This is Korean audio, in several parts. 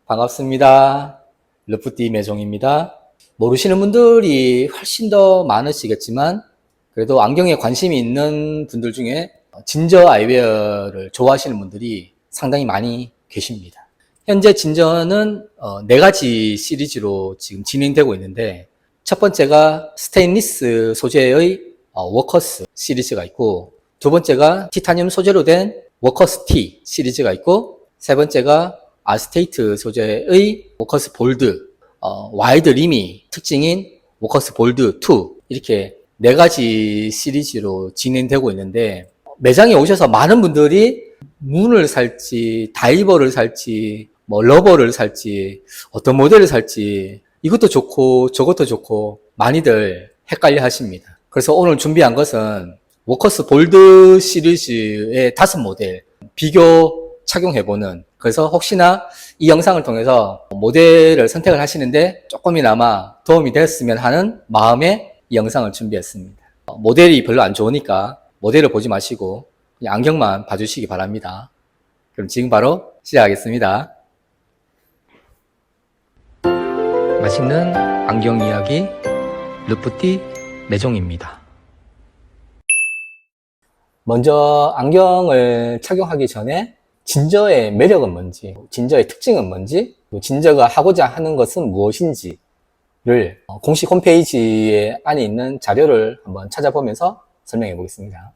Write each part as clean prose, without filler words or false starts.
반갑습니다. 르프티 매종입니다. 모르시는 분들이 훨씬 더 많으시겠지만 그래도 안경에 관심이 있는 분들 중에 진저 아이웨어를 좋아하시는 분들이 상당히 많이 계십니다. 현재 진저는 4가지 시리즈로 지금 진행되고 있는데, 첫 번째가 스테인리스 소재의 워커스 시리즈가 있고, 두 번째가 티타늄 소재로 된 워커스 T 시리즈가 있고, 세 번째가 아스테이트 소재의 워커스 볼드, 와이드 림이 특징인 워커스 볼드 2, 이렇게 4가지 시리즈로 진행되고 있는데, 매장에 오셔서 많은 분들이 문을 살지, 다이버를 살지, 러버를 살지, 어떤 모델을 살지, 이것도 좋고 저것도 좋고 많이들 헷갈려 하십니다. 그래서 오늘 준비한 것은 워커스 볼드 시리즈의 5모델 비교 착용해보는, 그래서 혹시나 이 영상을 통해서 모델을 선택을 하시는데 조금이나마 도움이 됐으면 하는 마음에 이 영상을 준비했습니다. 모델이 별로 안 좋으니까 모델을 보지 마시고 그냥 안경만 봐주시기 바랍니다. 그럼 지금 바로 시작하겠습니다. 맛있는 안경 이야기 르프티 매종입니다. 먼저 안경을 착용하기 전에 진저의 매력은 뭔지, 진저의 특징은 뭔지, 진저가 하고자 하는 것은 무엇인지를 공식 홈페이지에 안에 있는 자료를 한번 찾아보면서 설명해 보겠습니다.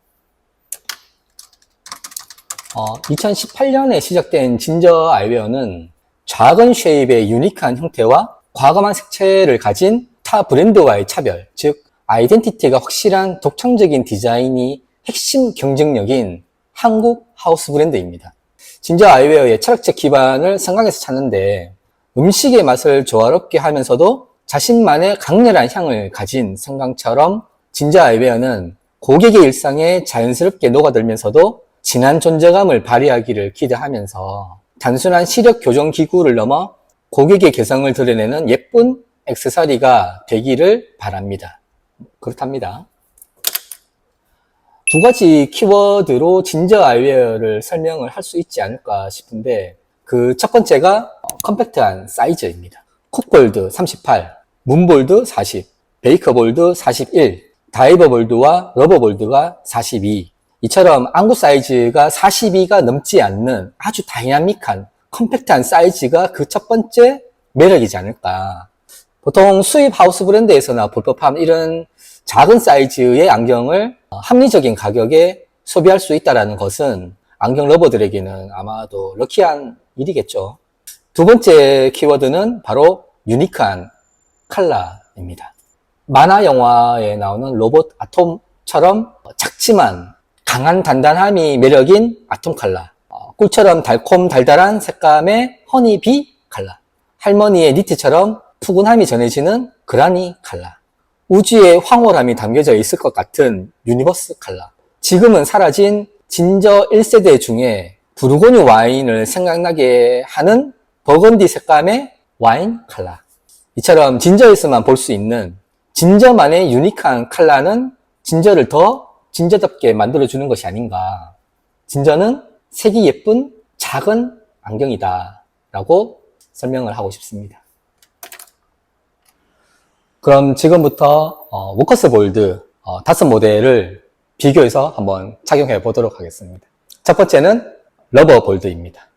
2018년에 시작된 진저 아이웨어는 작은 쉐입의 유니크한 형태와 과감한 색채를 가진 타 브랜드와의 차별, 즉 아이덴티티가 확실한 독창적인 디자인이 핵심 경쟁력인 한국 하우스 브랜드입니다. 진저 아이웨어의 철학적 기반을 성강에서 찾는데, 음식의 맛을 조화롭게 하면서도 자신만의 강렬한 향을 가진 성강처럼 진저 아이웨어는 고객의 일상에 자연스럽게 녹아들면서도 진한 존재감을 발휘하기를 기대하면서 단순한 시력 교정 기구를 넘어 고객의 개성을 드러내는 예쁜 액세서리가 되기를 바랍니다. 그렇답니다. 2가지 키워드로 진저 아이웨어를 설명을 할 수 있지 않을까 싶은데, 그 첫 번째가 컴팩트한 사이즈입니다. 콕볼드 38, 문볼드 40, 베이커볼드 41, 다이버볼드와 러버볼드가 42, 이처럼 안구 사이즈가 42가 넘지 않는 아주 다이나믹한 컴팩트한 사이즈가 그 첫 번째 매력이지 않을까. 보통 수입 하우스 브랜드에서나 볼 법한 이런 작은 사이즈의 안경을 합리적인 가격에 소비할 수 있다는 것은 안경 러버들에게는 아마도 럭키한 일이겠죠. 두 번째 키워드는 바로 유니크한 컬러입니다. 만화 영화에 나오는 로봇 아톰처럼 작지만 강한 단단함이 매력인 아톰 컬러, 꿀처럼 달콤 달달한 색감의 허니비 컬러, 할머니의 니트처럼 푸근함이 전해지는 그라니 컬러, 우주의 황홀함이 담겨져 있을 것 같은 유니버스 컬러, 지금은 사라진 진저 1세대 중에 부르고뉴 와인을 생각나게 하는 버건디 색감의 와인 컬러, 이처럼 진저에서만 볼 수 있는 진저만의 유니크한 컬러는 진저를 더 진저답게 만들어주는 것이 아닌가. 진저는 색이 예쁜 작은 안경이다 라고 설명을 하고 싶습니다. 그럼 지금부터 워커스 볼드 5모델을 비교해서 한번 착용해 보도록 하겠습니다. 첫 번째는 러버 볼드입니다.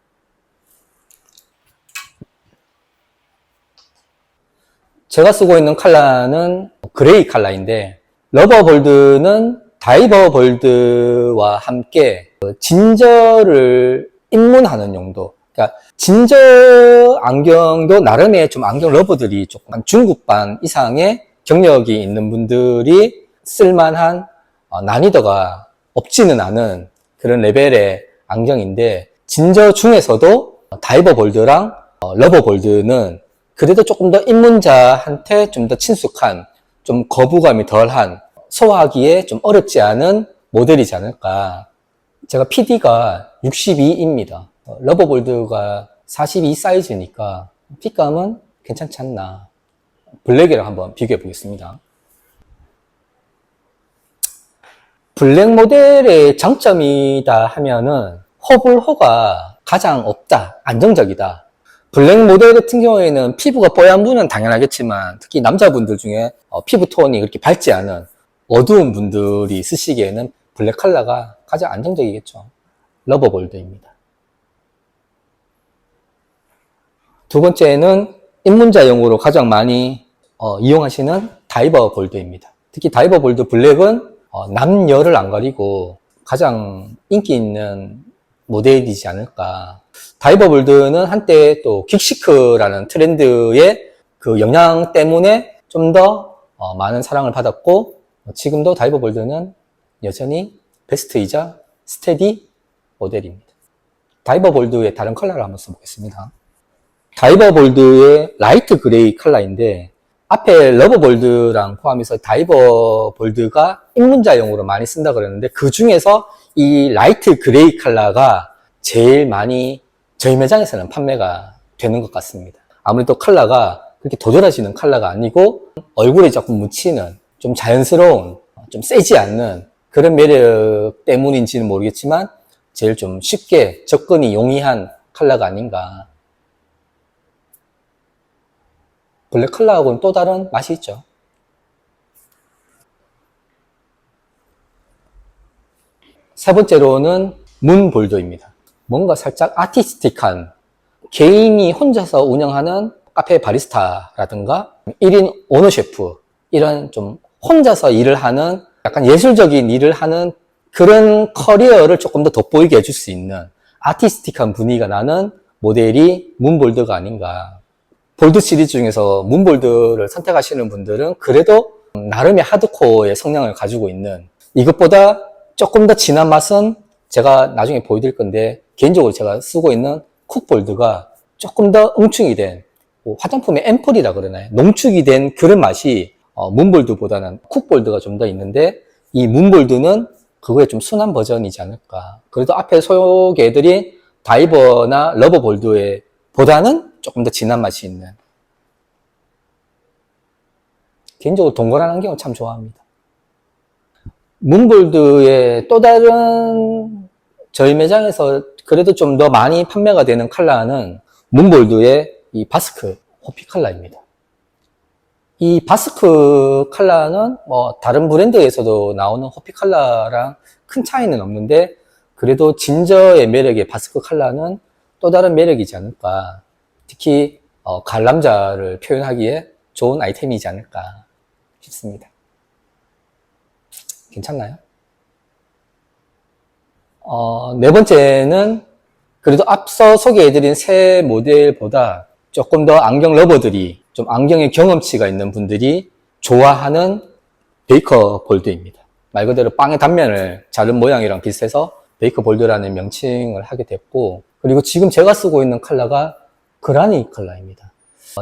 제가 쓰고 있는 컬러는 그레이 컬러인데, 러버 볼드는 다이버 볼드와 함께 진저를 입문하는 용도, 그러니까 진저 안경도 나름의 좀 안경 러버들이 조금 중급반 이상의 경력이 있는 분들이 쓸만한 난이도가 없지는 않은 그런 레벨의 안경인데, 진저 중에서도 다이버 볼드랑 러버 볼드는 그래도 조금 더 입문자한테 좀 더 친숙한, 좀 거부감이 덜한, 소화하기에 좀 어렵지 않은 모델이지 않을까. 제가 PD가 62입니다. 러버볼드가 42 사이즈니까 핏감은 괜찮지 않나. 블랙이랑 한번 비교해 보겠습니다. 블랙 모델의 장점이다 하면은 호불호가 가장 없다, 안정적이다. 블랙 모델 같은 경우에는 피부가 뽀얀 분은 당연하겠지만 특히 남자분들 중에 피부 톤이 그렇게 밝지 않은 어두운 분들이 쓰시기에는 블랙 컬러가 가장 안정적이겠죠. 러버골드입니다. 두 번째는 입문자용으로 가장 많이 이용하시는 다이버 골드입니다. 특히 다이버 골드 블랙은 남녀를 안 가리고 가장 인기 있는 모델이지 않을까. 다이버 골드는 한때 또 긱시크라는 트렌드의 그 영향 때문에 좀 더 많은 사랑을 받았고, 지금도 다이버 골드는 여전히 베스트이자 스테디 모델입니다. 다이버 골드의 다른 컬러를 한번 써보겠습니다. 다이버 볼드의 라이트 그레이 컬러인데 앞에 러버 볼드랑 포함해서 다이버 볼드가 입문자용으로 많이 쓴다 그랬는데 그 중에서 이 라이트 그레이 컬러가 제일 많이 저희 매장에서는 판매가 되는 것 같습니다. 아무래도 컬러가 그렇게 도드라지는 컬러가 아니고 얼굴에 조금 묻히는 좀 자연스러운 좀 세지 않는 그런 매력 때문인지는 모르겠지만 제일 좀 쉽게 접근이 용이한 컬러가 아닌가. 블랙 컬러하고는 또 다른 맛이 있죠. 세 번째로는 문볼드입니다. 뭔가 살짝 아티스틱한 개인이 혼자서 운영하는 카페 바리스타라든가 1인 오너 셰프 이런 좀 혼자서 일을 하는 약간 예술적인 일을 하는 그런 커리어를 조금 더 돋보이게 해줄 수 있는 아티스틱한 분위기가 나는 모델이 문볼드가 아닌가. 볼드 시리즈 중에서 문볼드를 선택하시는 분들은 그래도 나름의 하드코어의 성향을 가지고 있는, 이것보다 조금 더 진한 맛은 제가 나중에 보여드릴 건데 개인적으로 제가 쓰고 있는 쿡볼드가 조금 더 응축이 된 화장품의 앰플이라 그러나요? 농축이 된 그런 맛이 문볼드보다는 쿡볼드가 좀 더 있는데 이 문볼드는 그거의 좀 순한 버전이지 않을까. 그래도 앞에 소개해드린 다이버나 러버볼드의 보다는 조금 더 진한 맛이 있는. 개인적으로 동그란 안경을 참 좋아합니다. 문볼드의 또 다른 저희 매장에서 그래도 좀 더 많이 판매가 되는 컬러는 문볼드의 이 바스크 호피 컬러입니다. 이 바스크 컬러는 뭐 다른 브랜드에서도 나오는 호피 컬러랑 큰 차이는 없는데 그래도 진저의 매력의 바스크 컬러는 또 다른 매력이지 않을까. 특히 관람자를 표현하기에 좋은 아이템이지 않을까 싶습니다. 괜찮나요? 네 번째는 그래도 앞서 소개해드린 세 모델보다 조금 더 안경 러버들이 좀 안경의 경험치가 있는 분들이 좋아하는 베이커 볼드입니다. 말 그대로 빵의 단면을 자른 모양이랑 비슷해서 베이커 볼드라는 명칭을 하게 됐고, 그리고 지금 제가 쓰고 있는 컬러가 그라니 컬러입니다.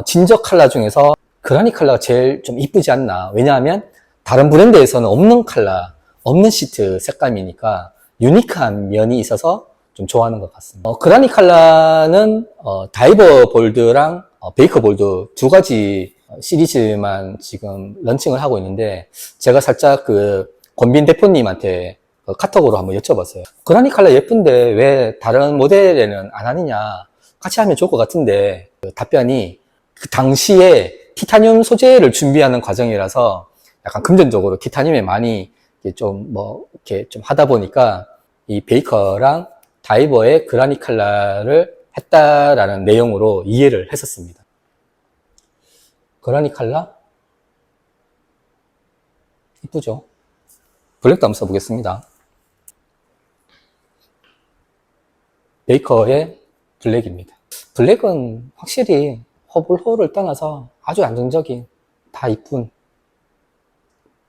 진저 컬러 중에서 그라니 컬러가 제일 좀 이쁘지 않나. 왜냐하면 다른 브랜드에서는 없는 컬러, 없는 시트 색감이니까 유니크한 면이 있어서 좀 좋아하는 것 같습니다. 그라니 컬러는 다이버 볼드랑 베이커 볼드 두 가지 시리즈만 지금 런칭을 하고 있는데 제가 살짝 그 권빈 대표님한테 카톡으로 한번 여쭤봤어요. 그라니 컬러 예쁜데 왜 다른 모델에는 안 하느냐, 같이 하면 좋을 것 같은데, 그 답변이 그 당시에 티타늄 소재를 준비하는 과정이라서 약간 금전적으로 티타늄에 많이 이렇게 좀 하다 보니까 이 베이커랑 다이버의 그라니 컬러를 했다라는 내용으로 이해를 했었습니다. 그라니 컬러? 이쁘죠? 블랙도 한번 써보겠습니다. 베이커의 블랙입니다. 블랙은 확실히 허블호를 떠나서 아주 안정적인, 다 이쁜.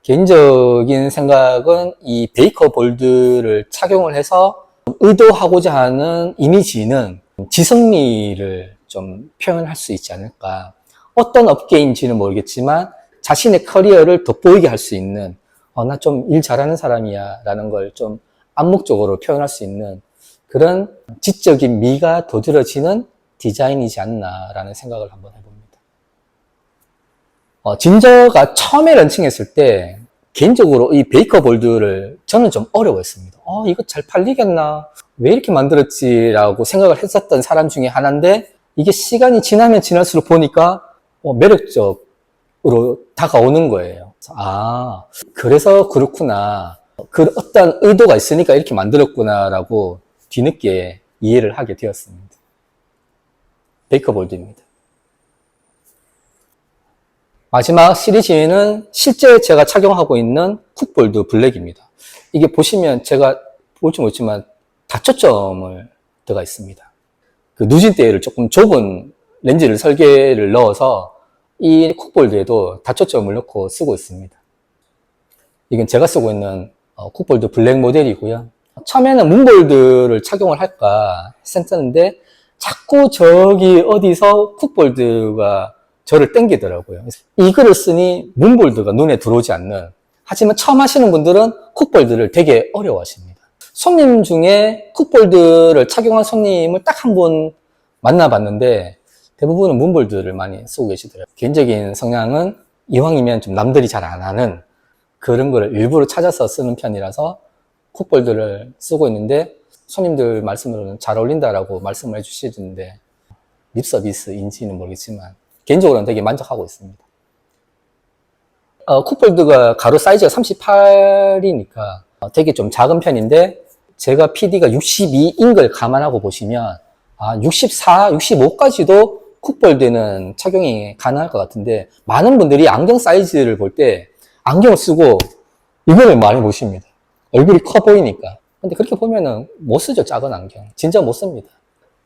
개인적인 생각은 이 베이커 볼드를 착용을 해서 의도하고자 하는 이미지는 지성미를 좀 표현할 수 있지 않을까. 어떤 업계인지는 모르겠지만 자신의 커리어를 돋보이게 할 수 있는, 나 좀 일 잘하는 사람이야 라는 걸 좀 암묵적으로 표현할 수 있는 그런 지적인 미가 도드라지는 디자인이지 않나 라는 생각을 한번 해봅니다. 진저가 처음에 런칭했을 때 개인적으로 이 베이커 볼드를 저는 좀 어려워했습니다. 이거 잘 팔리겠나? 왜 이렇게 만들었지? 라고 생각을 했었던 사람 중에 하나인데 이게 시간이 지나면 지날수록 보니까 매력적으로 다가오는 거예요. 아, 그래서 그렇구나. 그 어떤 의도가 있으니까 이렇게 만들었구나라고 뒤늦게 이해를 하게 되었습니다. 베이커볼드입니다. 마지막 시리즈는 실제 제가 착용하고 있는 쿡볼드 블랙입니다. 이게 보시면 제가 볼지 모르지만 다초점을 들어가 있습니다. 그 누진대를 조금 좁은 렌즈를 설계를 넣어서 이 쿡볼드에도 다초점을 넣고 쓰고 있습니다. 이건 제가 쓰고 있는 쿡볼드 블랙 모델이고요. 처음에는 문볼드를 착용을 할까 했었는데 자꾸 저기 어디서 쿡볼드가 저를 땡기더라고요. 이글을 쓰니 문볼드가 눈에 들어오지 않는, 하지만 처음 하시는 분들은 쿡볼드를 되게 어려워하십니다. 손님 중에 쿡볼드를 착용한 손님을 딱 한 분 만나봤는데 대부분은 문볼드를 많이 쓰고 계시더라고요. 개인적인 성향은 이왕이면 좀 남들이 잘 안 하는 그런 거를 일부러 찾아서 쓰는 편이라서 쿡볼드를 쓰고 있는데 손님들 말씀으로는 잘 어울린다라고 말씀을 해주시는데 립서비스인지는 모르겠지만 개인적으로는 되게 만족하고 있습니다. 쿡볼드가 가로 사이즈가 38이니까 되게 좀 작은 편인데 제가 PD가 62인 걸 감안하고 보시면 64, 65까지도 쿡볼드는 착용이 가능할 것 같은데 많은 분들이 안경 사이즈를 볼 때 안경을 쓰고 이거를 많이 보십니다. 얼굴이 커 보이니까. 근데 그렇게 보면은 못 쓰죠, 작은 안경. 진짜 못 씁니다.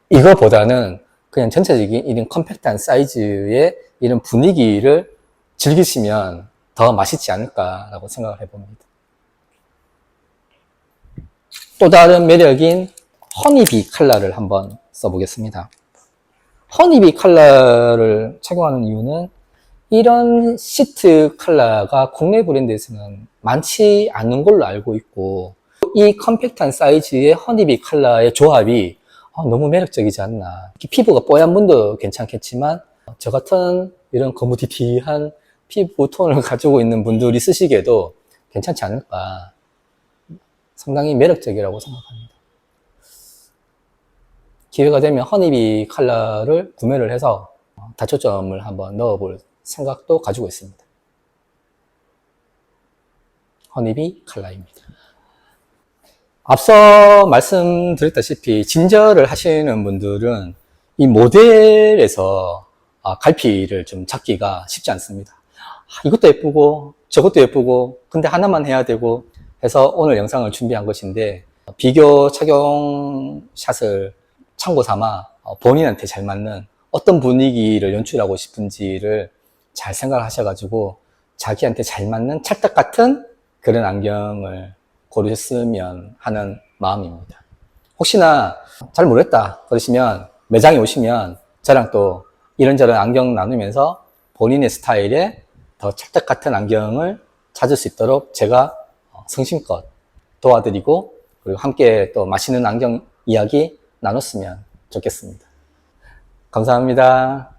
이거보다는 그냥 전체적인 이런 컴팩트한 사이즈의 이런 분위기를 즐기시면 더 맛있지 않을까라고 생각을 해봅니다. 또 다른 매력인 허니비 컬러를 한번 써보겠습니다. 허니비 컬러를 착용하는 이유는 이런 시트 컬러가 국내 브랜드에서는 많지 않은 걸로 알고 있고 이 컴팩트한 사이즈의 허니비 컬러의 조합이 너무 매력적이지 않나. 피부가 뽀얀 분도 괜찮겠지만 저 같은 이런 거무튀튀한 피부 톤을 가지고 있는 분들이 쓰시기에도 괜찮지 않을까. 상당히 매력적이라고 생각합니다. 기회가 되면 허니비 컬러를 구매를 해서 다초점을 한번 넣어볼 생각도 가지고 있습니다. 허니비 컬러입니다. 앞서 말씀드렸다시피 진저를 하시는 분들은 이 모델에서 갈피를 좀 잡기가 쉽지 않습니다. 이것도 예쁘고 저것도 예쁘고 근데 하나만 해야 되고 해서 오늘 영상을 준비한 것인데 비교 착용 샷을 참고 삼아 본인한테 잘 맞는 어떤 분위기를 연출하고 싶은지를 잘 생각을 하셔가지고 자기한테 잘 맞는 찰떡 같은 그런 안경을 고르셨으면 하는 마음입니다. 혹시나 잘 모르겠다 그러시면 매장에 오시면 저랑 또 이런저런 안경 나누면서 본인의 스타일에 더 찰떡 같은 안경을 찾을 수 있도록 제가 성심껏 도와드리고 그리고 함께 또 맛있는 안경 이야기 나눴으면 좋겠습니다. 감사합니다.